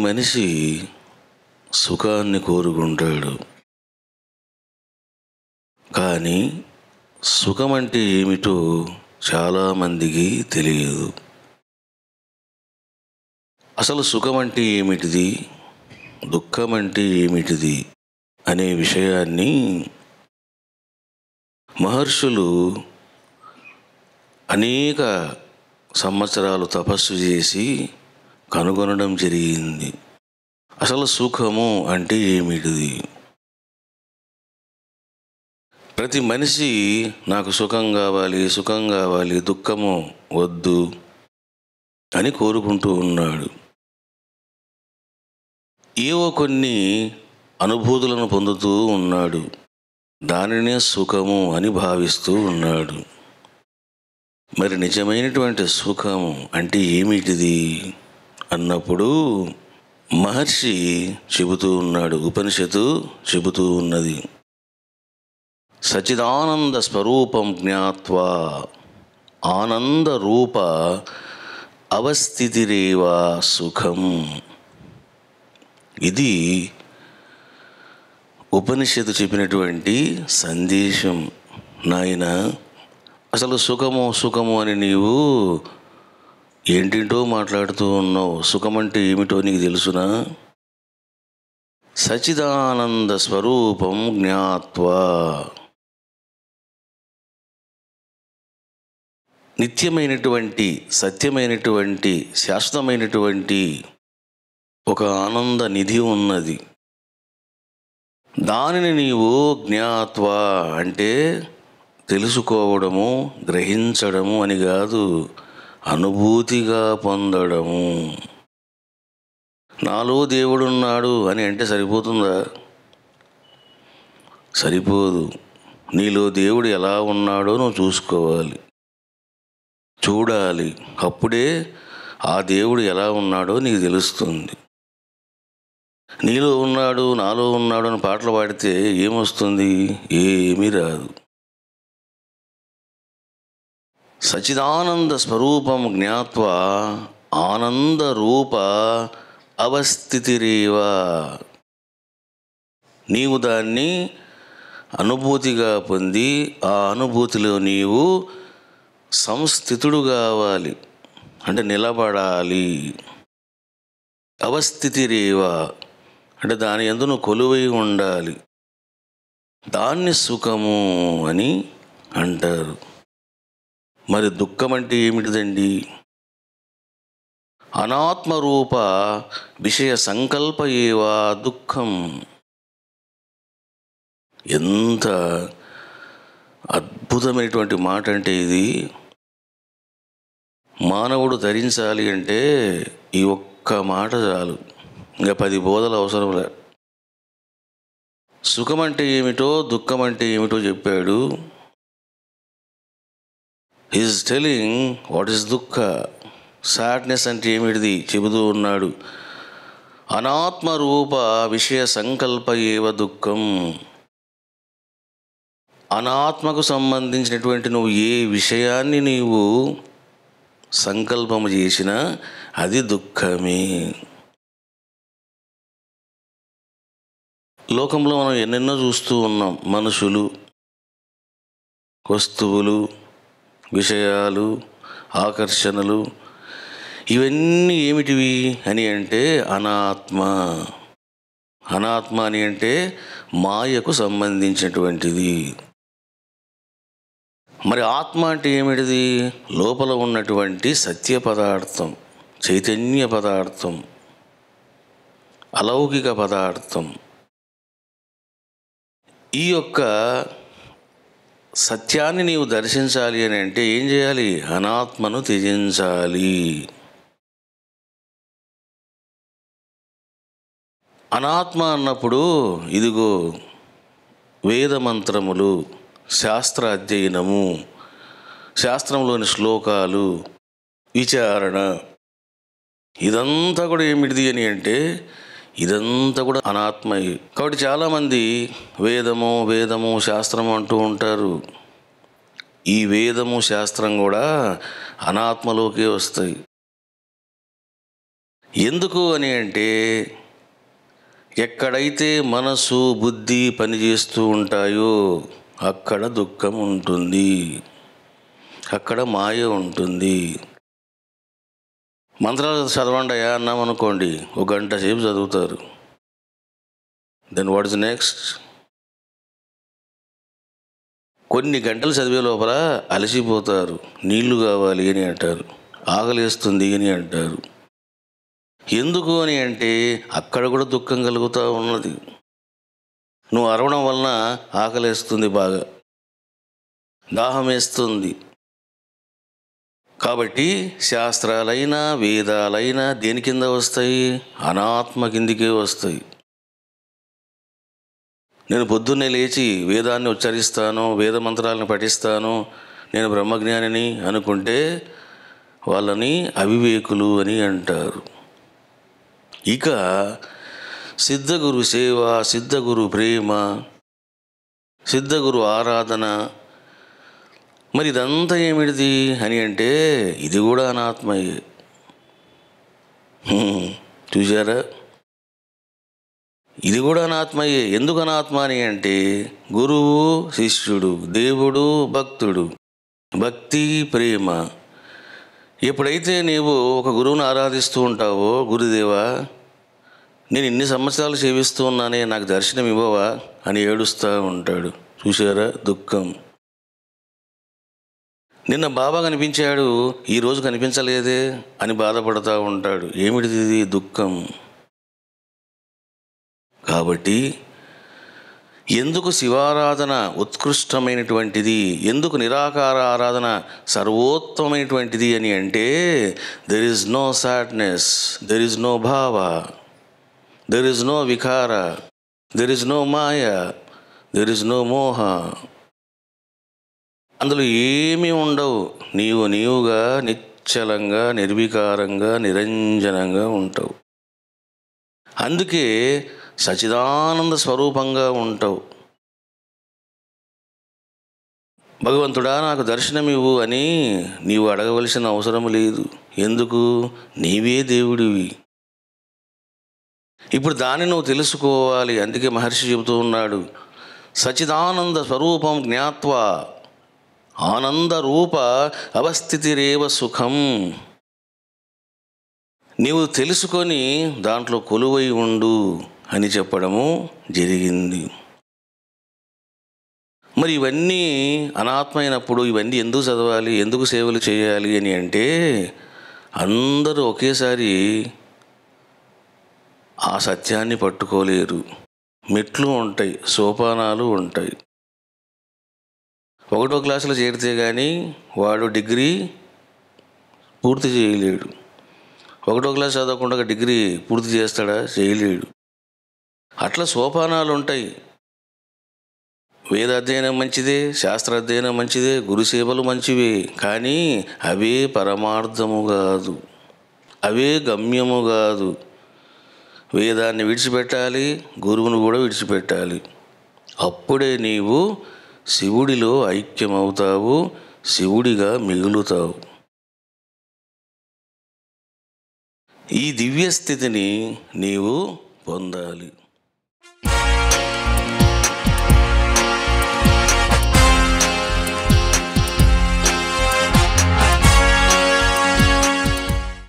మనిషి సుఖాన్ని కోరుకుంటాడు, కానీ సుఖం అంటే ఏమిటో చాలామందికి తెలియదు. అసలు సుఖం అంటే ఏమిటిది, దుఃఖం అంటే ఏమిటిది అనే విషయాన్ని మహర్షులు అనేక సంవత్సరాలు తపస్సు చేసి కనుగొనడం జరిగింది. అసలు సుఖము అంటే ఏమిటిది? ప్రతి మనిషి నాకు సుఖం కావాలి, సుఖం కావాలి, దుఃఖము వద్దు అని కోరుకుంటూ ఉన్నాడు. ఏవో కొన్ని అనుభూతులను పొందుతూ ఉన్నాడు, దానినే సుఖము అని భావిస్తూ ఉన్నాడు. మరి నిజమైనటువంటి సుఖము అంటే ఏమిటిది అన్నప్పుడు మహర్షి చెబుతూ ఉన్నాడు, ఉపనిషత్తు చెబుతూ ఉన్నది, సచిదానంద స్వరూపం జ్ఞాత్వా ఆనంద రూప అవస్థితిరేవా సుఖం. ఇది ఉపనిషత్తు చెప్పినటువంటి సందేశం. నాయన, అసలు సుఖము అని నీవు ఏంటింటో మాట్లాడుతూ ఉన్నావు. సుఖం అంటే ఏమిటో నీకు తెలుసునా? సచిదానంద స్వరూపం జ్ఞాత్వా, నిత్యమైనటువంటి, సత్యమైనటువంటి, శాశ్వతమైనటువంటి ఒక ఆనంద నిధి ఉన్నది. దానిని నీవు జ్ఞాత్వా అంటే తెలుసుకోవడము, గ్రహించడము అని కాదు, అనుభూతిగా పొందడము. నాలో దేవుడున్నాడు అని అంటే సరిపోతుందా? సరిపోదు. నీలో దేవుడు ఎలా ఉన్నాడో నువ్వు చూసుకోవాలి, చూడాలి. అప్పుడే ఆ దేవుడు ఎలా ఉన్నాడో నీకు తెలుస్తుంది. నీలో ఉన్నాడు, నాలో ఉన్నాడు అని పాటలు పాడితే ఏమొస్తుంది? ఏమీ రాదు. సచిదానంద స్వరూపం జ్ఞాత్వా ఆనంద రూప అవస్థితిరేవా, నీవు దాన్ని అనుభూతిగా పొంది ఆ అనుభూతిలో నీవు సంస్థితుడు కావాలి, అంటే నిలబడాలి. అవస్థితిరేవా అంటే దాని యందు నువ్వు కొలువై ఉండాలి. దాన్ని సుఖము అని అంటారు. మరి దుఃఖం అంటే ఏమిటిదండి? అనాత్మరూప విషయ సంకల్ప ఏవా దుఃఖం. ఎంత అద్భుతమైనటువంటి మాట అంటే ఇది. మానవుడు ధరించాలి అంటే ఈ ఒక్క మాట చాలు, ఇంకా 10 బోధలు అవసరం లే. సుఖం అంటే ఏమిటో, దుఃఖం అంటే ఏమిటో చెప్పాడు. ఈజ్ టెలింగ్ వాట్ ఈస్ దుఃఖ. సాడ్నెస్ అంటే ఏమిటిది చెబుతూ ఉన్నాడు. అనాత్మరూప విషయ సంకల్ప ఏవ దుఃఖం. అనాత్మకు సంబంధించినటువంటి నువ్వు ఏ విషయాన్ని నీవు సంకల్పము చేసినా అది దుఃఖమే. లోకంలో మనం ఎన్నెన్నో చూస్తూ ఉన్నాం. మనుషులు, వస్తువులు, విషయాలు, ఆకర్షణలు, ఇవన్నీ ఏమిటివి అని అంటే అనాత్మ. అనాత్మ అని అంటే మాయకు సంబంధించినటువంటిది. మరి ఆత్మ అంటే ఏమిటిది? లోపల ఉన్నటువంటి సత్య పదార్థం, చైతన్య పదార్థం, అలౌకిక పదార్థం. ఈ యొక్క సత్యాన్ని నీవు దర్శించాలి అని అంటే ఏం చేయాలి? అనాత్మను త్యజించాలి. అనాత్మ అన్నప్పుడు ఇదిగో వేద మంత్రములు, శాస్త్ర అధ్యయనము, శాస్త్రంలోని శ్లోకాలు, విచారణ, ఇదంతా కూడా ఏమిటిది అని అంటే ఇదంతా కూడా అనాత్మయే. కాబట్టి చాలామంది వేదము శాస్త్రము అంటూ ఉంటారు. ఈ వేదము శాస్త్రం కూడా అనాత్మలోకే వస్తాయి. ఎందుకు అని అంటే, ఎక్కడైతే మనసు బుద్ధి పనిచేస్తూ ఉంటాయో అక్కడ దుఃఖం ఉంటుంది, అక్కడ మాయ ఉంటుంది. మంత్రాలు చదవండి అన్నామనుకోండి, 1 గంట సేపు చదువుతారు. Then what is next? కొన్ని గంటలు చదివే లోపల అలసిపోతారు, నీళ్లు కావాలి అని అంటారు, ఆకలేస్తుంది అని అంటారు. ఎందుకు అని అంటే అక్కడ కూడా దుఃఖం కలుగుతూ ఉన్నది. నువ్వు అరవడం వలన ఆకలేస్తుంది, బాగా దాహం వేస్తుంది. కాబట్టి శాస్త్రాలైనా వేదాలైనా దేని కింద వస్తాయి? అనాత్మ కిందికే వస్తాయి. నేను పొద్దున్నే లేచి వేదాన్ని ఉచ్చరిస్తాను, వేద మంత్రాలను పఠిస్తాను, నేను బ్రహ్మజ్ఞానిని అనుకుంటే వాళ్ళని అవివేకులు అని అంటారు. ఇక సిద్ధగురు సేవ, సిద్ధగురు ప్రేమ, సిద్ధగురు ఆరాధన, మరి ఇదంతా ఏమిటిది అని అంటే ఇది కూడా అనాత్మయే. చూసారా? ఇది కూడా అనాత్మయే. ఎందుకు అనాత్మ అని అంటే గురువు శిష్యుడు, దేవుడు భక్తుడు, భక్తి ప్రేమ. ఎప్పుడైతే నీవు ఒక గురువుని ఆరాధిస్తూ ఉంటావో, గురుదేవా నేను ఇన్ని సంవత్సరాలు సేవిస్తూ ఉన్నానే, నాకు దర్శనం ఇవ్వవా అని ఏడుస్తూ ఉంటాడు. చూసారా? దుఃఖం. నిన్న బాబా కనిపించాడు, ఈరోజు కనిపించలేదే అని బాధపడుతూ ఉంటాడు. ఏమిటిది? ఇది దుఃఖం. కాబట్టి ఎందుకు శివారాధన ఉత్కృష్టమైనటువంటిది, ఎందుకు నిరాకార ఆరాధన సర్వోత్తమైనటువంటిది అని అంటే there is no sadness, there is no భావ, దెర్ ఈజ్ నో వికార, దెర్ ఈజ్ నో మాయ, దెర్ ఈజ్ నో మోహ. అందులో ఏమీ ఉండవు. నీవుగా నిశ్చలంగా నిర్వికారంగా నిరంజనంగా ఉంటావు. అందుకే సచిదానంద స్వరూపంగా ఉంటావు. భగవంతుడా నాకు దర్శనం ఇవ్వు అని నీవు అడగవలసిన అవసరం లేదు. ఎందుకు? నీవే దేవుడివి. ఇప్పుడు దాన్ని నువ్వు తెలుసుకోవాలి. అందుకే మహర్షి చెబుతూ ఉన్నాడు, సచిదానంద స్వరూపం జ్ఞాత్వా ఆనందరూప అవస్థితిరేవ సుఖం. నీవు తెలుసుకొని దాంట్లో కొలువై ఉండు అని చెప్పడము జరిగింది. మరి ఇవన్నీ అనాత్మైనప్పుడు ఇవన్నీ ఎందుకు చదవాలి, ఎందుకు సేవలు చేయాలి అని అంటే అందరూ ఒకేసారి ఆ సత్యాన్ని పట్టుకోలేరు. మెట్లు ఉంటాయి, సోపానాలు ఉంటాయి. 1వ క్లాసులో చేరితే కానీ వాడు డిగ్రీ పూర్తి చేయలేడు. 1వ క్లాస్ చదవకుండా డిగ్రీ పూర్తి చేస్తాడా? చేయలేడు. అట్లా సోపానాలు ఉంటాయి. వేదాధ్యయనం మంచిదే, శాస్త్రాధ్యయనం మంచిదే, గురుసేవలు మంచివే. కానీ అవే పరమార్థము కాదు, అవే గమ్యము కాదు. వేదాన్ని విడిచిపెట్టాలి, గురువును కూడా విడిచిపెట్టాలి. అప్పుడే నీవు శివుడిలో ఐక్యమవుతావు, శివుడిగా మిగులుతావు. ఈ దివ్యస్థితిని నీవు పొందాలి.